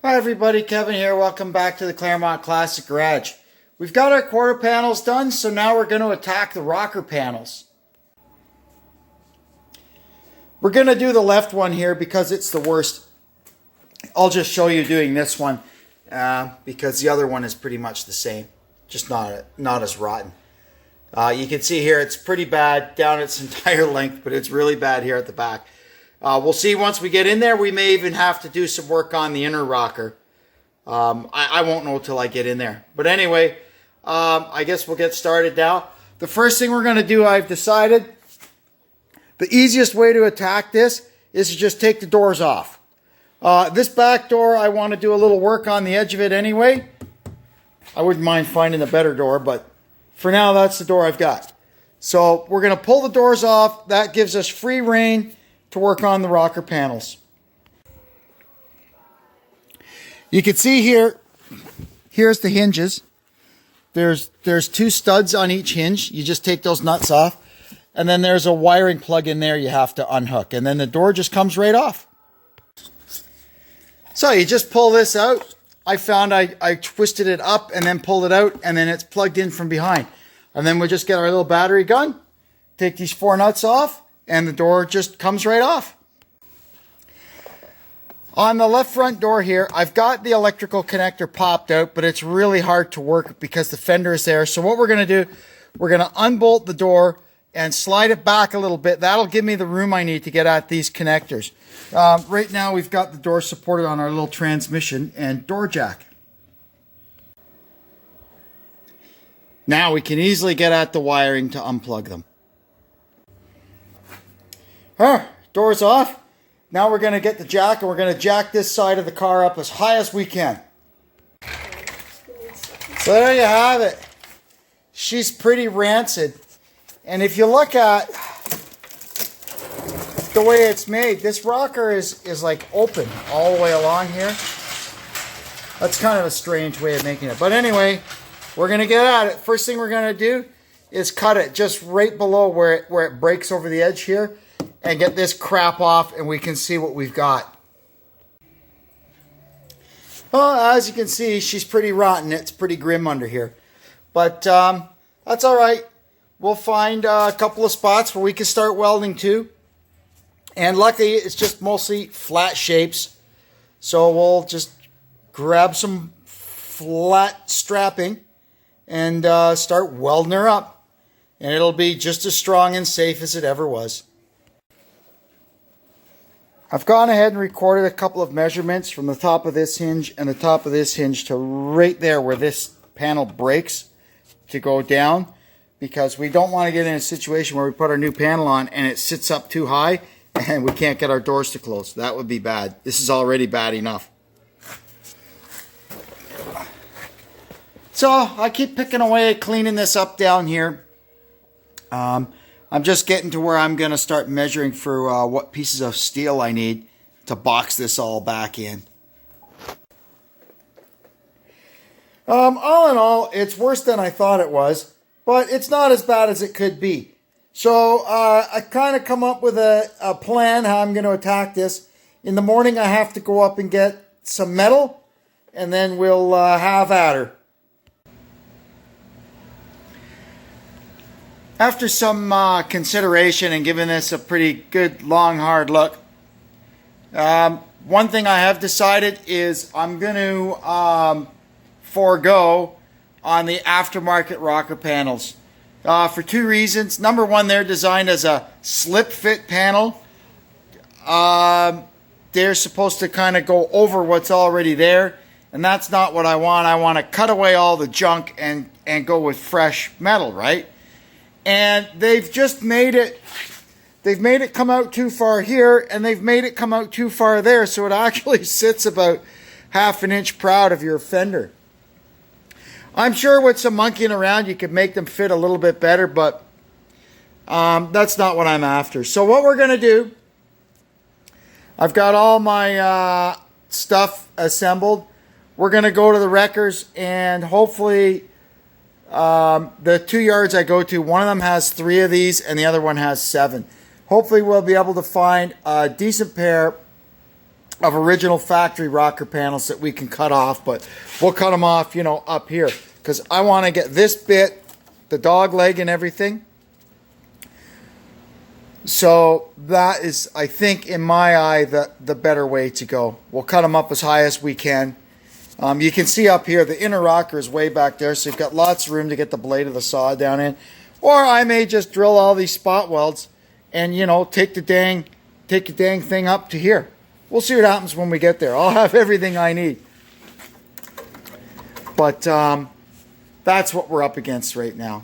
Hi everybody, Kevin here. Welcome back to the Claremont Classic Garage. We've got our quarter panels done, so now we're going to attack the rocker panels. We're going to do the left one here because it's the worst. I'll just show you doing this one because the other one is pretty much the same, just not as rotten. You can see here it's pretty bad down its entire length, but it's really bad here at the back. We'll see once we get in there. We may even have to do some work on the inner rocker. I won't know till I get in there. But anyway, I guess we'll get started now. The first thing we're going to do, I've decided, the easiest way to attack this is to just take the doors off. This back door, I want to do a little work on the edge of it anyway. I wouldn't mind finding a better door, but for now, that's the door I've got. So we're going to pull the doors off. That gives us free rein to work on the rocker panels. You can see here, here's the hinges. There's two studs on each hinge. You just take those nuts off. And then there's a wiring plug in there you have to unhook. And then the door just comes right off. So you just pull this out. I found I twisted it up and then pulled it out, and then it's plugged in from behind. And then we'll just get our little battery gun, take these four nuts off, and the door just comes right off. On the left front door here, I've got the electrical connector popped out, but it's really hard to work because the fender is there. So what we're going to do, we're going to unbolt the door and slide it back a little bit. That'll give me the room I need to get at these connectors. Right now we've got the door supported on our little transmission and door jack. Now we can easily get at the wiring to unplug them. Doors off. Now we're going to get the jack and we're going to jack this side of the car up as high as we can. So there you have it. She's pretty rancid. And if you look at the way it's made, this rocker is like open all the way along here. That's kind of a strange way of making it. But anyway, we're going to get at it. First thing we're going to do is cut it just right below where it breaks over the edge here, and get this crap off, and we can see what we've got. Well, as you can see, she's pretty rotten. It's pretty grim under here. But that's all right. We'll find a couple of spots where we can start welding too. And luckily, it's just mostly flat shapes. So we'll just grab some flat strapping and start welding her up. And it'll be just as strong and safe as it ever was. I've gone ahead and recorded a couple of measurements from the top of this hinge and the top of this hinge to right there where this panel breaks to go down, because we don't want to get in a situation where we put our new panel on and it sits up too high and we can't get our doors to close. That would be bad. This is already bad enough. So I keep picking away at cleaning this up down here. I'm just getting to where I'm going to start measuring for what pieces of steel I need to box this all back in. All in all, it's worse than I thought it was, but it's not as bad as it could be. So I kind of come up with a plan how I'm going to attack this. In the morning, I have to go up and get some metal, and then we'll have at her. After some consideration and giving this a pretty good, long, hard look, one thing I have decided is I'm going to forego on the aftermarket rocker panels for two reasons. Number one, they're designed as a slip fit panel. They're supposed to kind of go over what's already there, and that's not what I want. I want to cut away all the junk and go with fresh metal, right? And they've just made it, come out too far here, and they've made it come out too far there, so it actually sits about half an inch proud of your fender. I'm sure with some monkeying around you could make them fit a little bit better, but that's not what I'm after. So what we're going to do, I've got all my stuff assembled. We're going to go to the wreckers, and hopefully the 2 yards I go to, one of them has 3 of these and the other one has 7. Hopefully we'll be able to find a decent pair of original factory rocker panels that we can cut off, but we'll cut them off, you know, up here, because I want to get this bit, the dog leg and everything. So that is, I think, in my eye, the better way to go. We'll cut them up as high as we can. You can see up here, the inner rocker is way back there, so you've got lots of room to get the blade of the saw down in. Or I may just drill all these spot welds and, you know, take the dang thing up to here. We'll see what happens when we get there. I'll have everything I need. But that's what we're up against right now.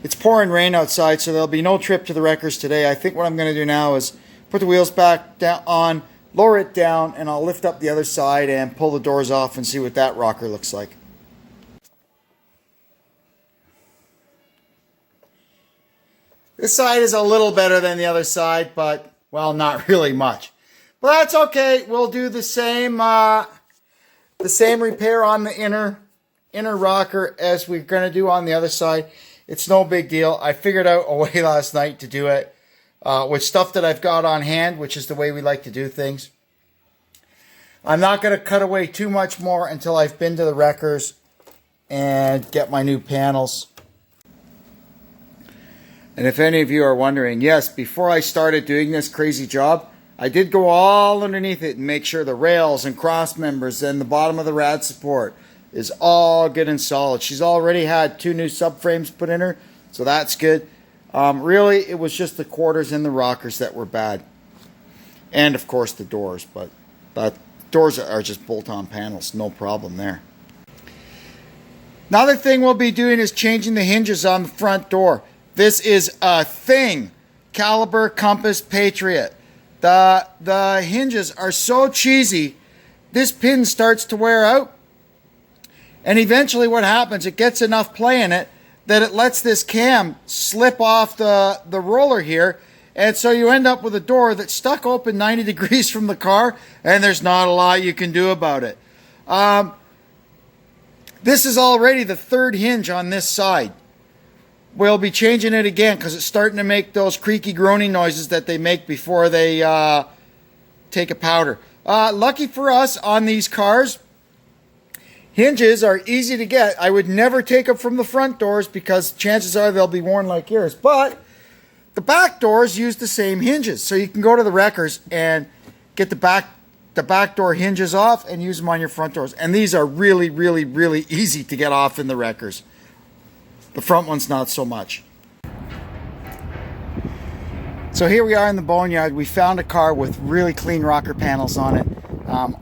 It's pouring rain outside, so there'll be no trip to the wreckers today. I think what I'm going to do now is put the wheels back down on, lower it down, and I'll lift up the other side and pull the doors off and see what that rocker looks like. This side is a little better than the other side, but, well, not really much. But that's okay. We'll do the same repair on the inner rocker as we're going to do on the other side. It's no big deal. I figured out a way last night to do it with stuff that I've got on hand, which is the way we like to do things. I'm not going to cut away too much more until I've been to the wreckers and get my new panels. And if any of you are wondering, yes, before I started doing this crazy job, I did go all underneath it and make sure the rails and cross members and the bottom of the rad support is all good and solid. She's already had 2 new subframes put in her, so that's good. Really, it was just the quarters and the rockers that were bad. And, of course, the doors. But doors are just bolt-on panels. No problem there. Another thing we'll be doing is changing the hinges on the front door. This is a thing. Caliber, Compass, Patriot. The hinges are so cheesy, this pin starts to wear out. And eventually what happens, it gets enough play in it that it lets this cam slip off the roller here. And so you end up with a door that's stuck open 90 degrees from the car, and there's not a lot you can do about it. This is already the 3rd hinge on this side. We'll be changing it again because it's starting to make those creaky, groaning noises that they make before they take a powder. Lucky for us on these cars, hinges are easy to get. I would never take them from the front doors because chances are they'll be worn like yours. But the back doors use the same hinges. So you can go to the wreckers and get the back door hinges off and use them on your front doors. And these are really, really, really easy to get off in the wreckers. The front one's not so much. So here we are in the boneyard. We found a car with really clean rocker panels on it.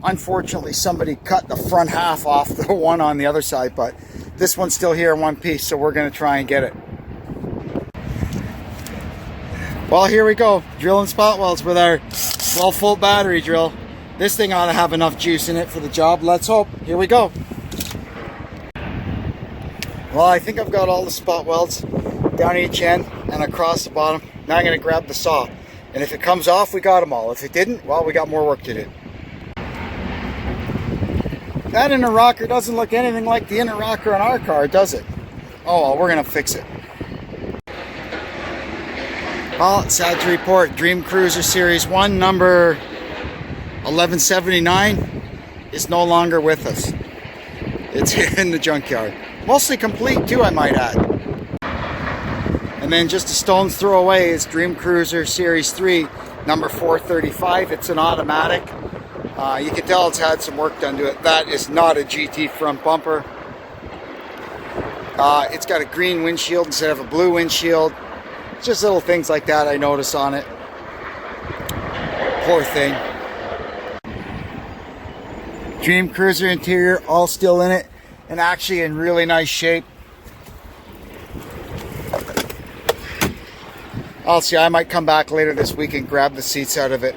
Unfortunately, somebody cut the front half off the one on the other side, but this one's still here in one piece, so we're going to try and get it. Well, here we go, drilling spot welds with our 12-volt battery drill. This thing ought to have enough juice in it for the job. Let's hope. Here we go. Well, I think I've got all the spot welds down each end and across the bottom. Now I'm going to grab the saw. And if it comes off, we got them all. If it didn't, well, we got more work to do. That inner rocker doesn't look anything like the inner rocker on our car, does it? Oh, well, we're going to fix it. Well, it's sad to report, Dream Cruiser Series 1, number 1179, is no longer with us. It's in the junkyard. Mostly complete too, I might add. And then just a stone's throw away is Dream Cruiser Series 3, number 435. It's an automatic. You can tell it's had some work done to it. That is not a GT front bumper. It's got a green windshield instead of a blue windshield. Just little things like that I notice on it. Poor thing. Dream Cruiser interior, all still in it, and actually in really nice shape. I'll see, I might come back later this week and grab the seats out of it.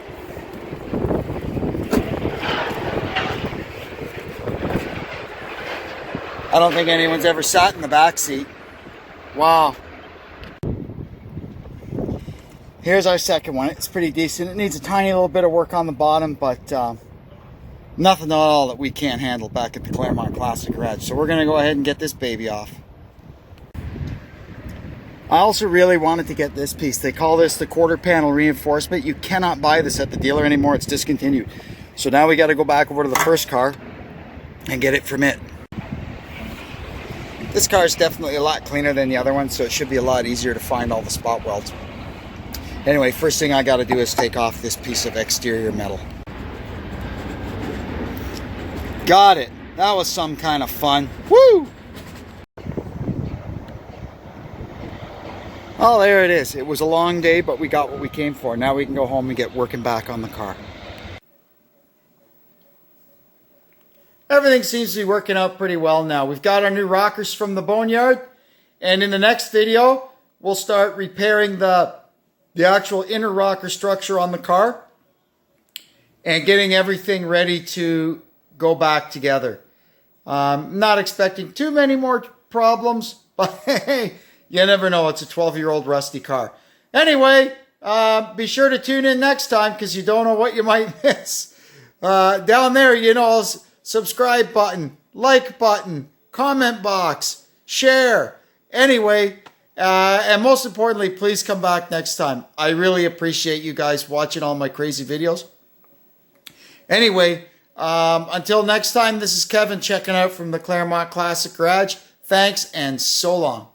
I don't think anyone's ever sat in the back seat. Wow. Here's our second one. It's pretty decent. It needs a tiny little bit of work on the bottom, but nothing at all that we can't handle back at the Claremont Classic Garage. So we're going to go ahead and get this baby off. I also really wanted to get this piece. They call this the quarter panel reinforcement. You cannot buy this at the dealer anymore. It's discontinued. So now we got to go back over to the first car and get it from it. This car is definitely a lot cleaner than the other one, so it should be a lot easier to find all the spot welds. Anyway, first thing I got to do is take off this piece of exterior metal. Got it. That was some kind of fun. Woo! Oh, there it is. It was a long day, but we got what we came for. Now we can go home and get working back on the car. Everything seems to be working out pretty well now. We've got our new rockers from the boneyard. And in the next video, we'll start repairing the actual inner rocker structure on the car and getting everything ready to go back together. Not expecting too many more problems, but hey, you never know. It's a 12-year-old rusty car. Anyway, be sure to tune in next time because you don't know what you might miss. Down there, you know, subscribe button, like button, comment box, share. Anyway, and most importantly, please come back next time. I really appreciate you guys watching all my crazy videos. Anyway, until next time, this is Kevin checking out from the Claremont Classic Garage. Thanks and so long.